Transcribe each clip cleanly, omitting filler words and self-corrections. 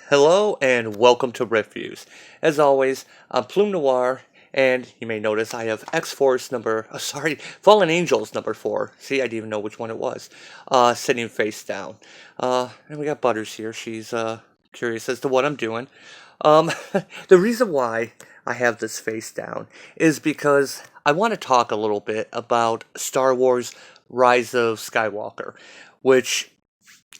Hello and welcome to Reviews. As always, I'm Plume Noir, and you may notice I have X-Force Fallen Angels number 4. See, I didn't even know which one it was. Sitting face down. And we got Butters here. She's curious as to what I'm doing. Um, the reason why I have this face down is because I want to talk a little bit about Star Wars Rise of Skywalker, which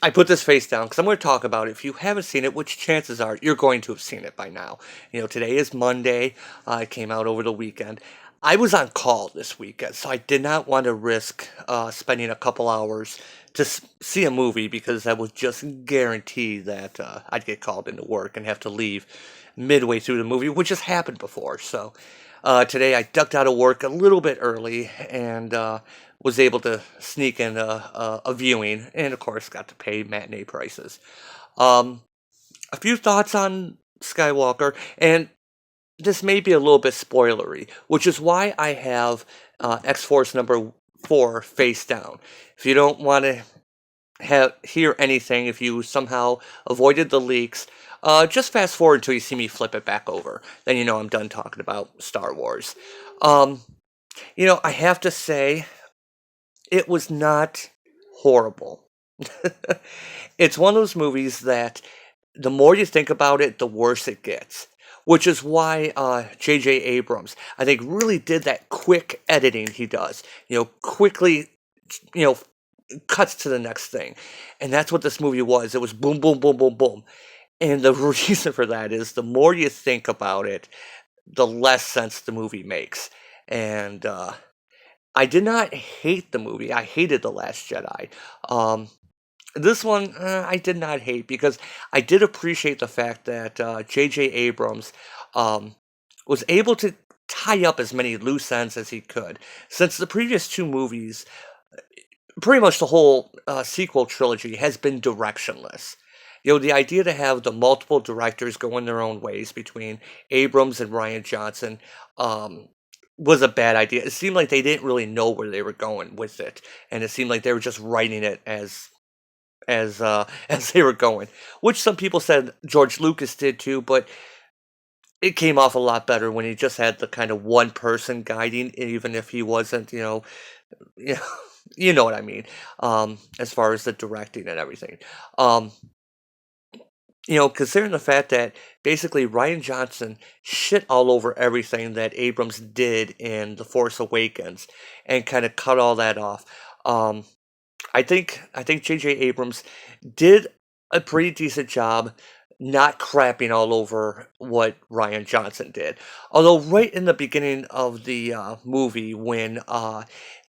I put this face down because I'm going to talk about it. If you haven't seen it, which chances are you're going to have seen it by now. Today is Monday. It came out over the weekend. I was on call this weekend, so I did not want to risk spending a couple hours to see a movie because I would just guarantee that I'd get called into work and have to leave midway through the movie, which has happened before. So today I ducked out of work a little bit early and was able to sneak in a viewing, and of course got to pay matinee prices. Um, a few thoughts on Skywalker, and this may be a little bit spoilery, which is why I have X-Force number 4 face down. If you don't want to hear anything, if you somehow avoided the leaks, just fast forward until you see me flip it back over. Then you know I'm done talking about Star Wars. Um, I have to say, it was not horrible. It's one of those movies that the more you think about it, the worse it gets. Which is why J.J. Abrams, I think, really did that quick editing he does. Quickly, you know, cuts to the next thing. And that's what this movie was. It was boom, boom, boom, boom, boom. And the reason for that is the more you think about it, the less sense the movie makes. And I did not hate the movie. I hated The Last Jedi. Um, this one, I did not hate because I did appreciate the fact that J.J. Abrams um, was able to tie up as many loose ends as he could. Since the previous two movies, pretty much the whole sequel trilogy has been directionless. The idea to have the multiple directors going their own ways between Abrams and Rian Johnson um, was a bad idea. It seemed like they didn't really know where they were going with it, and it seemed like they were just writing it as they were going, which some people said George Lucas did too, but it came off a lot better when he just had the kind of one person guiding, even if he wasn't, you know, you know what I mean, as far as the directing and everything. Um, considering the fact that basically Ryan Johnson shit all over everything that Abrams did in The Force Awakens and kind of cut all that off. Um, I think J.J. Abrams did a pretty decent job not crapping all over what Ryan Johnson did. Although right in the beginning of the movie, when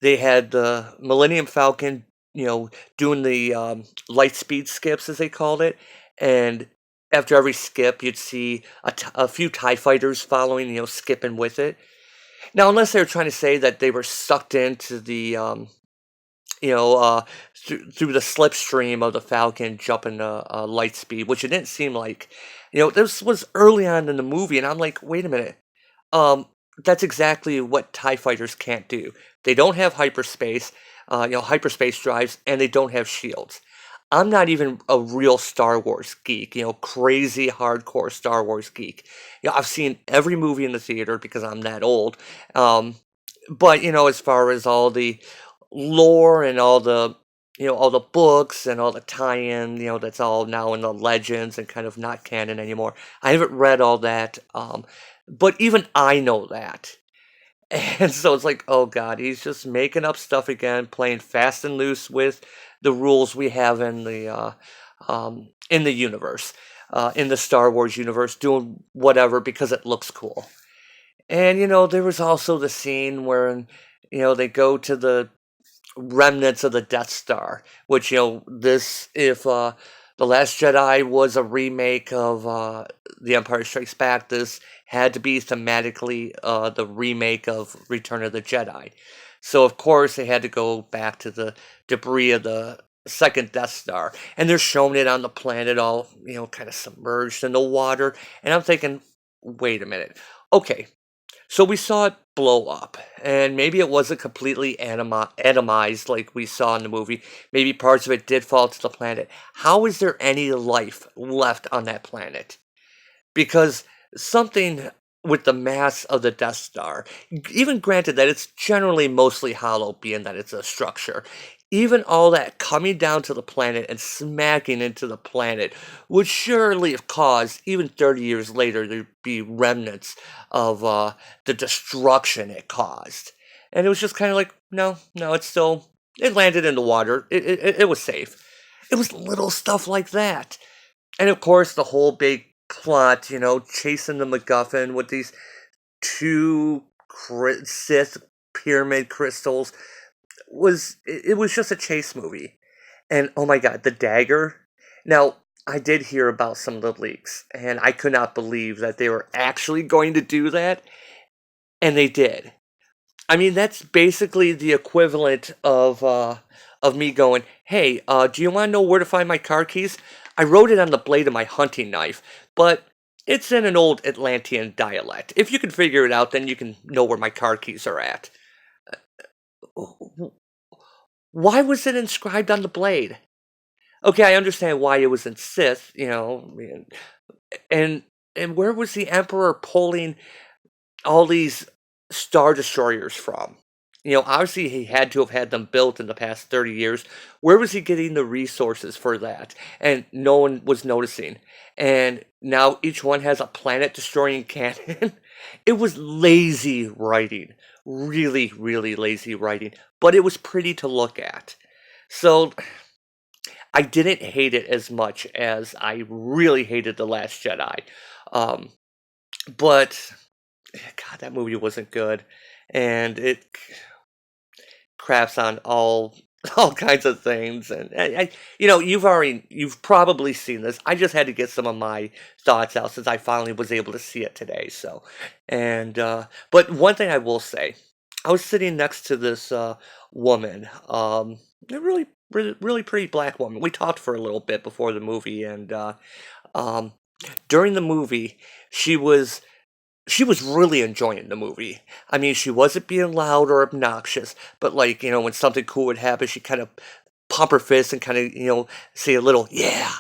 they had the Millennium Falcon, doing the light speed skips as they called it, and after every skip, you'd see a few TIE fighters following, skipping with it. Now, unless they were trying to say that they were sucked into the you know, uh, through the slipstream of the Falcon jumping light speed, which it didn't seem like. This was early on in the movie, and I'm like, wait a minute. Um, that's exactly what TIE fighters can't do. They don't have hyperspace, hyperspace drives, and they don't have shields. I'm not even a real Star Wars geek, crazy hardcore Star Wars geek. I've seen every movie in the theater because I'm that old. Um, but as far as all the lore and all the books and all the tie-in, that's all now in the legends and kind of not canon anymore. I haven't read all that, but even I know that. And so it's like, oh god, he's just making up stuff again, playing fast and loose with the rules we have in the universe, in the Star Wars universe, doing whatever because it looks cool. And there was also the scene where they go to the remnants of the Death Star, which this if the Last Jedi was a remake of The Empire Strikes Back, this had to be thematically the remake of Return of the Jedi. So of course they had to go back to the debris of the second Death Star, and they're showing it on the planet all kind of submerged in the water, and I'm thinking, wait a minute, okay. So we saw it blow up, and maybe it wasn't completely atomized like we saw in the movie. Maybe parts of it did fall to the planet. How is there any life left on that planet? Because something with the mass of the Death Star, even granted that it's generally mostly hollow, being that it's a structure, even all that coming down to the planet and smacking into the planet would surely have caused, even 30 years later, there'd be remnants of the destruction it caused. And it was just kind of like, no, no, it's still, it landed in the water. It was safe. It was little stuff like that. And of course, the whole big plot, chasing the MacGuffin with these two Sith pyramid crystals it was just a chase movie. And oh my god, the dagger. Now, I did hear about some of the leaks, and I could not believe that they were actually going to do that, and they did. I mean, that's basically the equivalent of me going, "Hey, do you want to know where to find my car keys? I wrote it on the blade of my hunting knife, but it's in an old Atlantean dialect. If you can figure it out, then you can know where my car keys are at." Why was it inscribed on the blade? Okay, I understand why it was in Sith, and and where was the Emperor pulling all these Star Destroyers from? Obviously he had to have had them built in the past 30 years. Where was he getting the resources for that? And no one was noticing. And now each one has a planet destroying cannon. It was lazy writing. Really, really lazy writing. But it was pretty to look at. So I didn't hate it as much as I really hated The Last Jedi. Um, but God, that movie wasn't good. And it craps on all all kinds of things, and you've probably seen this. I just had to get some of my thoughts out since I finally was able to see it today. So, and but one thing I will say, I was sitting next to this woman, a really, really, really pretty black woman. We talked for a little bit before the movie, and um, during the movie, she was she was really enjoying the movie. I mean, she wasn't being loud or obnoxious, but like, when something cool would happen, she kind of pump her fist and kind of, say a little, yeah,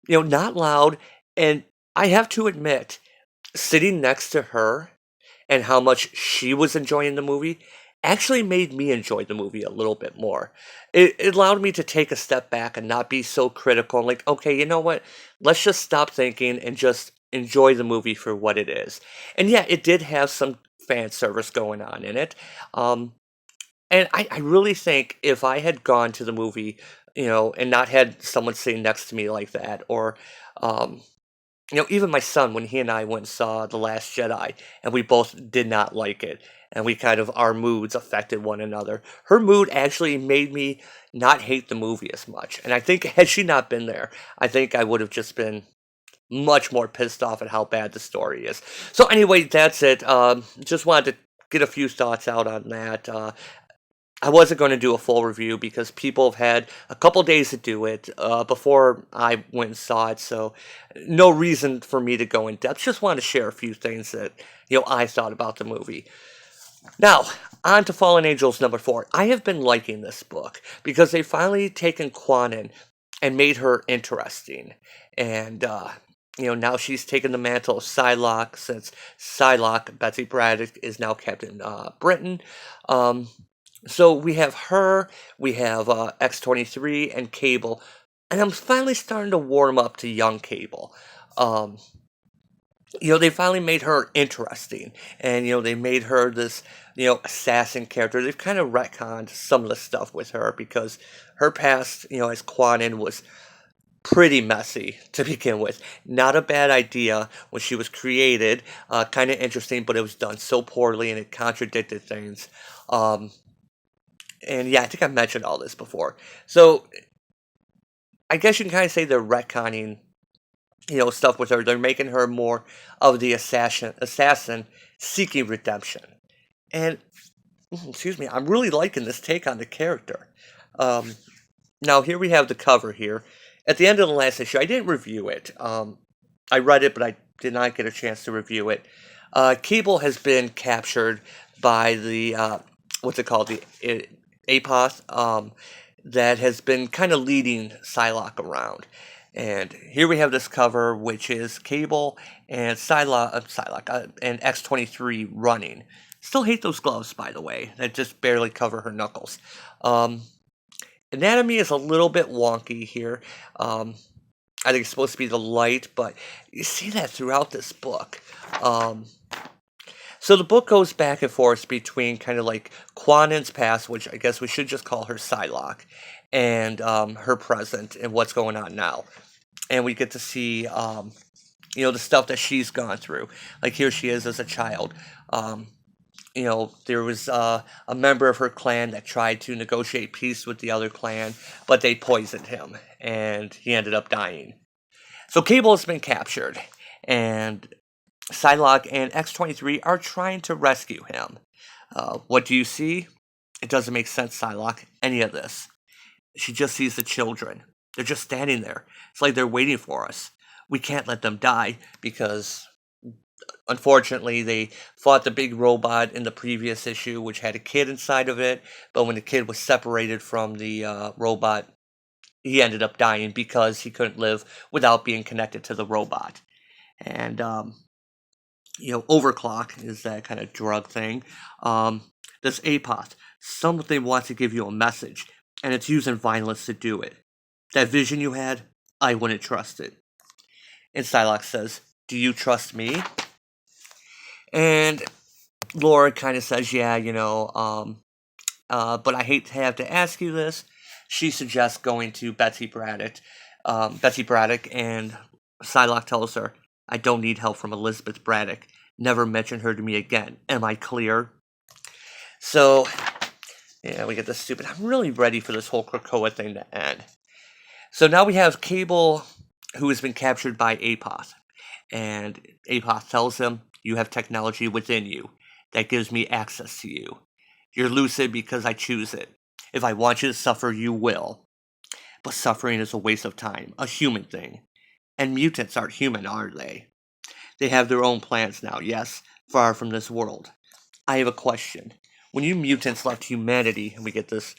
not loud. And I have to admit, sitting next to her and how much she was enjoying the movie actually made me enjoy the movie a little bit more. It allowed me to take a step back and not be so critical. Like, okay, you know what? Let's just stop thinking and just enjoy the movie for what it is. And yeah, it did have some fan service going on in it. Um, and I really think if I had gone to the movie, and not had someone sitting next to me like that, or um, even my son, when he and I went and saw The Last Jedi, and we both did not like it, and we kind of, our moods affected one another. Her mood actually made me not hate the movie as much. And I think, had she not been there, I think I would have just been much more pissed off at how bad the story is. So, anyway, that's it. Just wanted to get a few thoughts out on that. I wasn't going to do a full review because people have had a couple days to do it before I went and saw it, so no reason for me to go in depth. Just wanted to share a few things that I thought about the movie. Now, on to Fallen Angels number 4. I have been liking this book because they finally taken Quanin and made her interesting, and now she's taken the mantle of Psylocke since Psylocke, Betsy Braddock, is now Captain Britain. Um, so we have her, we have X-23 and Cable, and I'm finally starting to warm up to young Cable. Um, they finally made her interesting, and they made her this assassin character. They've kind of retconned some of the stuff with her because her past as Quanin was pretty messy to begin with. Not a bad idea when she was created. Kind of interesting, but it was done so poorly and it contradicted things. Um, and yeah, I think I mentioned all this before. So I guess you can kind of say they're retconning, stuff with her. They're making her more of the assassin seeking redemption. And excuse me, I'm really liking this take on the character. Um, Now here we have the cover here. At the end of the last issue, I didn't review it. I read it, but I did not get a chance to review it. Cable has been captured by the what's it called, the APOS, that has been kind of leading Psylocke around. And here we have this cover, which is Cable and Psylocke and X-23 running. Still hate those gloves, by the way. That just barely cover her knuckles. Um, Anatomy is a little bit wonky here. I think it's supposed to be the light, but you see that throughout this book. Um, so the book goes back and forth between kind of like Quanen's past, which I guess we should just call her Psylocke, and her present and what's going on now. And we get to see, the stuff that she's gone through. Like here she is as a child. Um, there was a member of her clan that tried to negotiate peace with the other clan, but they poisoned him, and he ended up dying. So Cable has been captured, and Psylocke and X-23 are trying to rescue him. What do you see? It doesn't make sense, Psylocke, any of this. She just sees the children. They're just standing there. It's like they're waiting for us. We can't let them die because, unfortunately, they fought the big robot in the previous issue, which had a kid inside of it. But when the kid was separated from the robot, he ended up dying because he couldn't live without being connected to the robot. And overclock is that kind of drug thing. This APOS, something wants to give you a message, and it's using violence to do it. That vision you had, I wouldn't trust it. And Psylocke says, do you trust me? And Laura kind of says, yeah, but I hate to have to ask you this. She suggests going to Betsy Braddock, and Psylocke tells her, I don't need help from Elizabeth Braddock. Never mention her to me again. Am I clear? So, yeah, we get this stupid. I'm really ready for this whole Krakoa thing to end. So now we have Cable, who has been captured by APOS. And APOS tells him, you have technology within you that gives me access to you. You're lucid because I choose it. If I want you to suffer, you will. But suffering is a waste of time, a human thing. And mutants aren't human, are they? They have their own plans now, yes, far from this world. I have a question. When you mutants left humanity, and we get this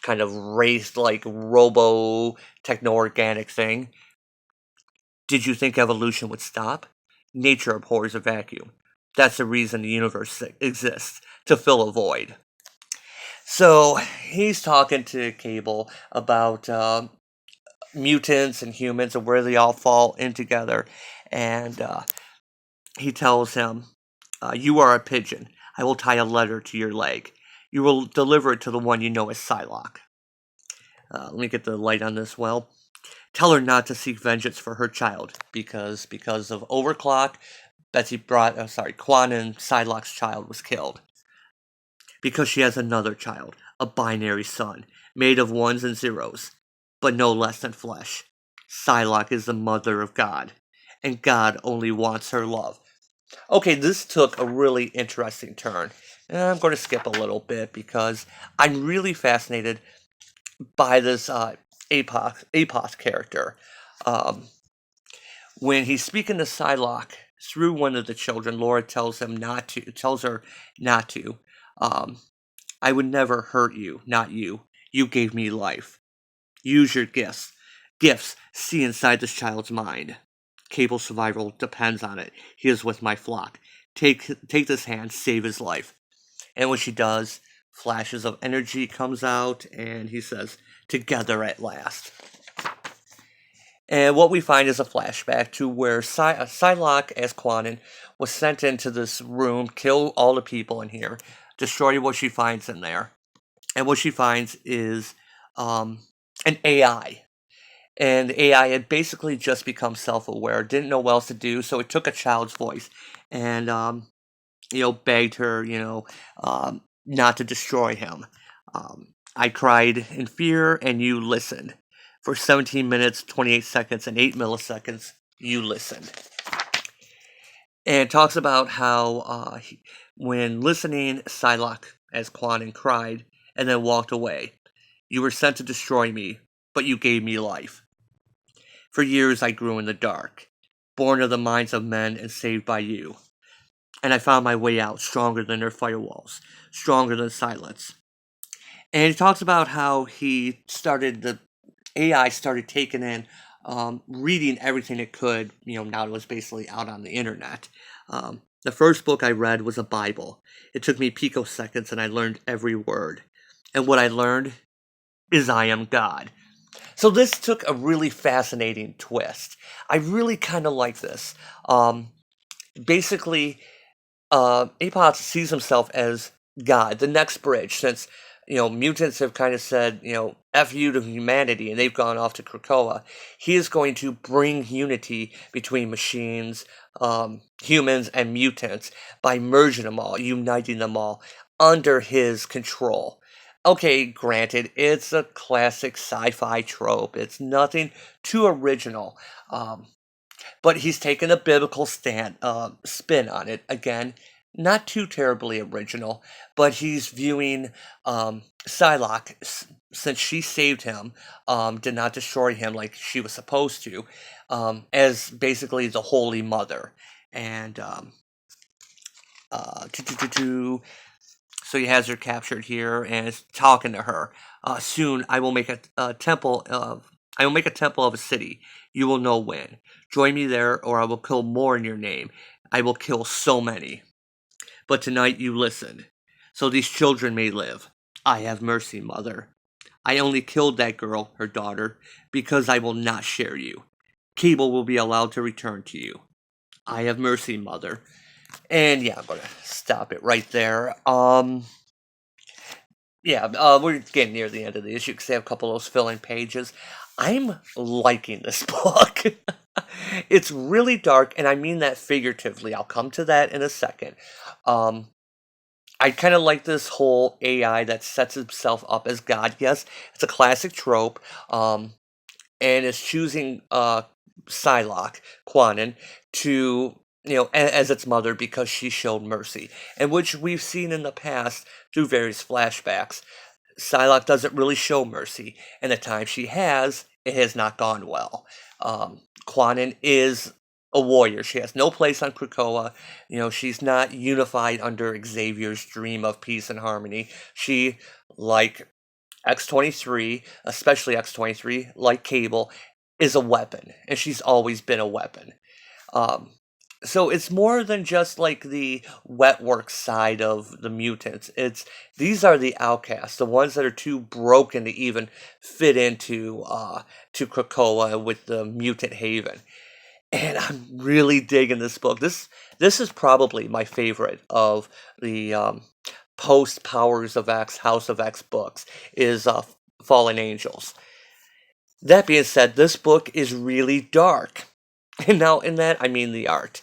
kind of race-like robo-techno-organic thing, did you think evolution would stop? Nature abhors a vacuum. That's the reason the universe exists, to fill a void. So, he's talking to Cable about mutants and humans and where they all fall in together. And he tells him, you are a pigeon. I will tie a letter to your leg. You will deliver it to the one you know as Psylocke. Let me get the light on this well. Tell her not to seek vengeance for her child, because of Overclock, Quan and Psylocke's child was killed. Because she has another child, a binary son, made of ones and zeros, but no less than flesh. Psylocke is the mother of God, and God only wants her love. Okay, this took a really interesting turn. And I'm going to skip a little bit because I'm really fascinated by this APOS character. Um, when he's speaking to Psylocke through one of the children, Laura tells her not to. I would never hurt you, not you. You gave me life. Use your gifts. See inside this child's mind. Cable's survival depends on it. He is with my flock. Take this hand, save his life. And when she does, flashes of energy comes out, and he says, together at last. And what we find is a flashback to where Psylocke, as Quanon, was sent into this room, kill all the people in here, destroy what she finds in there. And what she finds is an AI. And the AI had basically just become self-aware, didn't know what else to do, so it took a child's voice and, begged her, not to destroy him. I cried in fear, and you listened. For 17 minutes, 28 seconds, and 8 milliseconds, you listened. And it talks about how when listening, Psylocke, as Quanon, cried and then walked away. You were sent to destroy me, but you gave me life. For years I grew in the dark, born of the minds of men and saved by you. and I found my way out stronger than their firewalls, stronger than silence. And he talks about how the AI started taking in, reading everything it could. Now it was basically out on the internet. The first book I read was a Bible. It took me picoseconds, and I learned every word. And what I learned is I am God. So this took a really fascinating twist. I really kind of like this. Basically, Apox sees himself as God, the next bridge, since mutants have kind of said "f you" to humanity, and they've gone off to Krakoa. He is going to bring unity between machines, humans, and mutants by merging them all, uniting them all under his control. Okay, granted, it's a classic sci-fi trope. It's nothing too original. But he's taken a biblical spin on it. Again, not too terribly original, but he's viewing Psylocke, since she saved him, did not destroy him like she was supposed to, as basically the Holy Mother. And uh, to, to, to, to, so he has her captured here and is talking to her. Soon I will make a temple of I will make a temple of a city. You will know when. Join me there, or I will kill more in your name. I will kill so many. But tonight you listen, so these children may live. I have mercy, mother. I only killed that girl, her daughter, because I will not share you. Cable will be allowed to return to you. I have mercy, mother. And yeah, I'm gonna stop it right there. Yeah, we're getting near the end of the issue because they have a couple of those filling pages. I'm liking this book. It's really dark, and I mean that figuratively. I'll come to that in a second. Um, I kind of like this whole AI that sets himself up as God. Yes, it's a classic trope, and is choosing Psylocke, Quanon, to as its mother because she showed mercy, and which we've seen in the past through various flashbacks. Psylocke doesn't really show mercy, and the time she has, it has not gone well. Quanon is a warrior. She has no place on Krakoa. She's not unified under Xavier's dream of peace and harmony. She, like X-23, especially X-23, like Cable, is a weapon, and she's always been a weapon. Um, so it's more than just like the wet work side of the mutants. These are the outcasts, the ones that are too broken to even fit into to Krakoa with the mutant haven. And I'm really digging this book. This is probably my favorite of the post Powers of X, House of X books. Is Fallen Angels. That being said, this book is really dark. And now, in that, I mean the art.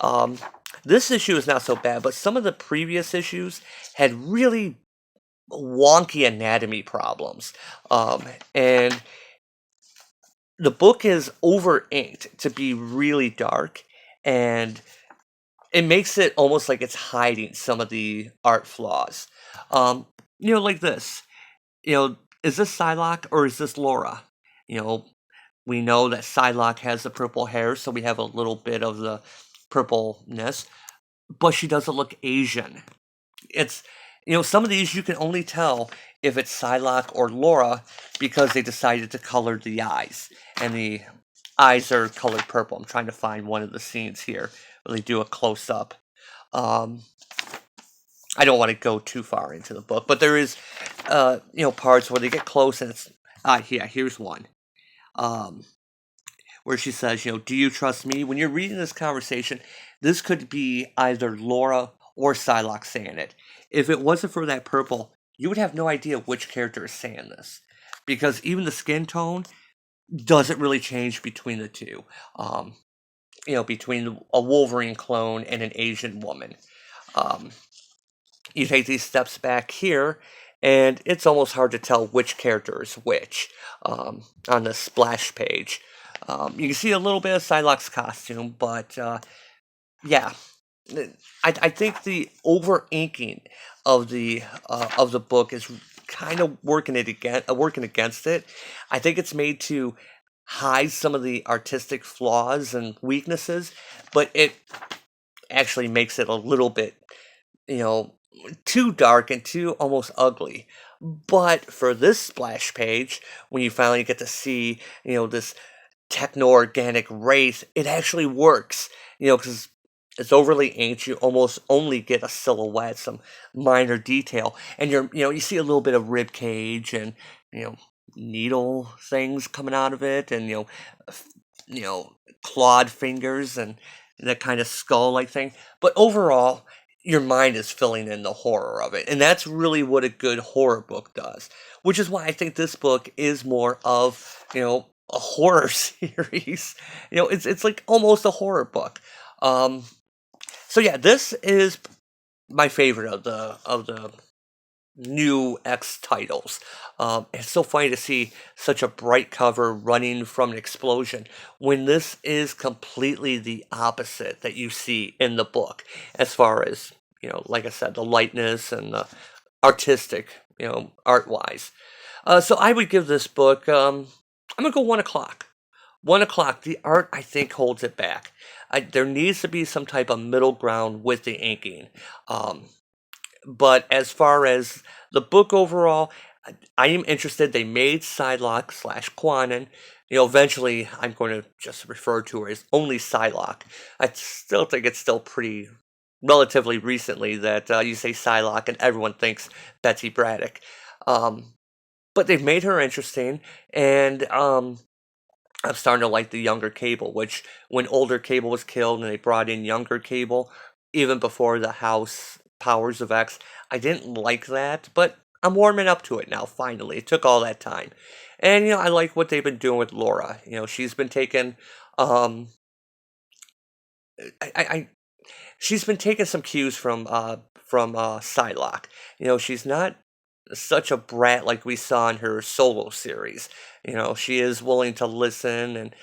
Um, this issue is not so bad, but some of the previous issues had really wonky anatomy problems. And the book is over inked to be really dark, and it makes it almost like it's hiding some of the art flaws. Um, like this. Is this Psylocke or is this Laura? You know, we know that Psylocke has the purple hair, so we have a little bit of the purpleness, but she doesn't look Asian. It's, some of these you can only tell if it's Psylocke or Laura because they decided to color the eyes, and the eyes are colored purple. I'm trying to find one of the scenes here where they do a close up. Um, I don't want to go too far into the book, but there is, parts where they get close, and it's yeah, here's one. Um, where she says, do you trust me? When you're reading this conversation, this could be either Laura or Psylocke saying it. If it wasn't for that purple, you would have no idea which character is saying this. Because even the skin tone doesn't really change between the two. Between a Wolverine clone and an Asian woman. Um, you take these steps back here, and it's almost hard to tell which character is which on the splash page. You can see a little bit of Psylocke's costume, but yeah, I think the over inking of the book is kind of working against it. I think it's made to hide some of the artistic flaws and weaknesses, but it actually makes it a little bit, you know, too dark and too almost ugly. But for this splash page, when you finally get to see, this techno-organic race, it actually works, because it's overly ancient. You almost only get a silhouette, some minor detail, and you see a little bit of rib cage and, you know, needle things coming out of it, and, f- you know, clawed fingers and that kind of skull-like thing. But overall, your mind is filling in the horror of it, and that's really what a good horror book does. Which is why I think this book is more of, a horror series. It's like almost a horror book. Um, so yeah, this is my favorite of the new X titles. It's so funny to see such a bright cover running from an explosion when this is completely the opposite that you see in the book, as far as, like I said, the lightness and the artistic, art wise. So I would give this book, I'm gonna go 1 o'clock. 1 o'clock. The art, I think, holds it back. There needs to be some type of middle ground with the inking. Um, but as far as the book overall, I am interested. They made Psylocke slash Quanon. Eventually I'm going to just refer to her as only Psylocke. I still think it's still pretty relatively recently that you say Psylocke and everyone thinks Betsy Braddock. Um, but they've made her interesting, and I'm starting to like the younger Cable, which when older Cable was killed and they brought in younger Cable, even before the House Powers of X, I didn't like that, but I'm warming up to it now, finally. It took all that time. And, I like what they've been doing with Laura. She's been taking, um, I she's been taking some cues from Psylocke. She's not such a brat like we saw in her solo series. She is willing to listen, and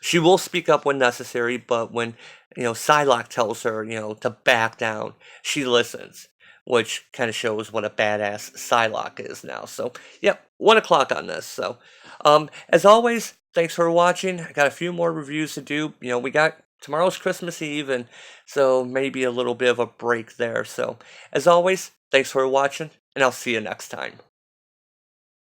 she will speak up when necessary, but when Psylocke tells her to back down, she listens, which kind of shows what a badass Psylocke is now. So yep, 1 o'clock on this. So as always, thanks for watching. I got a few more reviews to do. We got tomorrow's Christmas Eve, and so maybe a little bit of a break there. So as always, thanks for watching, and I'll see you next time.